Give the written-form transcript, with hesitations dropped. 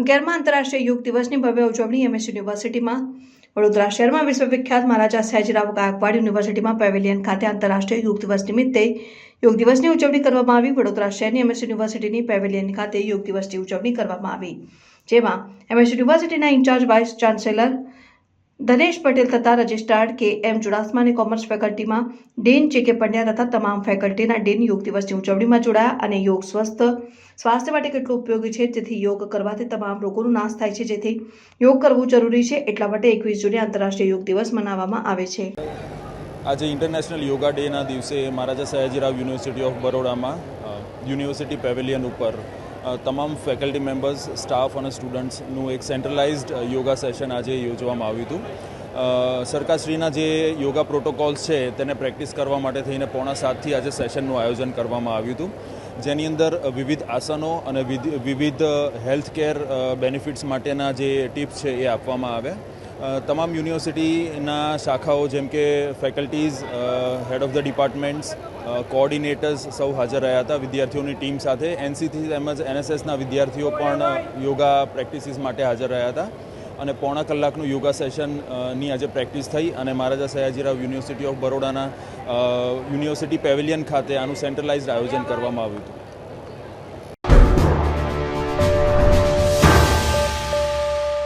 11મા આંતરરાષ્ટ્રીય યોગ દિવસની ભવ્ય ઉજવણી એમએસ યુનિવર્સિટીમાં વડોદરા શહેરમાં વિશ્વવિખ્યાત મહારાજા સયાજીરાવ ગાયકવાડ યુનિવર્સિટીમાં પેવેલિયન ખાતે આંતરરાષ્ટ્રીય યોગ દિવસ નિમિત્તે યોગ દિવસની ઉજવણી કરવામાં આવી। વડોદરા શહેરની એમએસ યુનિવર્સિટીની પેવેલિયન ખાતે યોગ દિવસની ઉજવણી કરવામાં આવી, જેમાં એમએસ યુનિવર્સિટીના in charge vice chancellor Dhanesh Patel તથા રજિસ્ટ્રાર્ડ કે.એમ. ચુડાસમા અને કોમર્સ ફેકલ્ટીમાં ડીન જે.કે. પંડ્યા તથા તમામ ફેકલ્ટીના ડીન યોગ દિવસની ઉજવણીમાં જોડાયા અને યોગ સ્વાસ્થ્ય માટે કેટલો ઉપયોગી છે, જેથી યોગ કરવાથી તમામ રોગોનો નાશ થાય છે, જેથી યોગ કરવું જરૂરી છે, એટલા માટે 21 જૂને આંતરરાષ્ટ્રીય યોગ દિવસ મનાવવામાં આવે છે। આજે ઇન્ટરનેશનલ યોગા ડેના દિવસે મહારાજા સયાજીરાવ યુનિવર્સિટી ઓફ બરોડામાં યુનિવર્સિટી પેવેલિયન ઉપર તમામ ફેકલ્ટી મેમ્બર્સ, સ્ટાફ અને સ્ટુડન્ટ્સનું એક સેન્ટ્રલાઇઝ્ડ યોગા સેશન આજે યોજવામાં આવ્યું હતું। સરકારશ્રીના જે યોગા પ્રોટોકોલ્સ છે તેને પ્રેક્ટિસ કરવા માટે થઈને 6:45 આજે સેશનનું આયોજન કરવામાં આવ્યું હતું, જેની અંદર વિવિધ આસનો અને વિવિધ હેલ્થ કેર બેનિફિટ્સ માટેના જે ટિપ્સ છે એ આપવામાં આવ્યા। તમામ યુનિવર્સિટીના શાખાઓ જેમ કે faculties, head of the departments, coordinators સૌ હાજર રહ્યા હતા વિદ્યાર્થીઓની ટીમ સાથે। એનસીસી તેમજ એનએસએસના વિદ્યાર્થીઓ પણ યોગા પ્રેક્ટિસીસ માટે હાજર રહ્યા હતા અને 1.5 કલાકનું યોગા સેશનની આજે પ્રેક્ટિસ થઈ અને મહારાજા સયાજીરાવ યુનિવર્સિટી ઓફ બરોડાના યુનિવર્સિટી પેવેલિયન ખાતે આનું સેન્ટ્રલાઇઝ્ડ આયોજન કરવામાં આવ્યું હતું।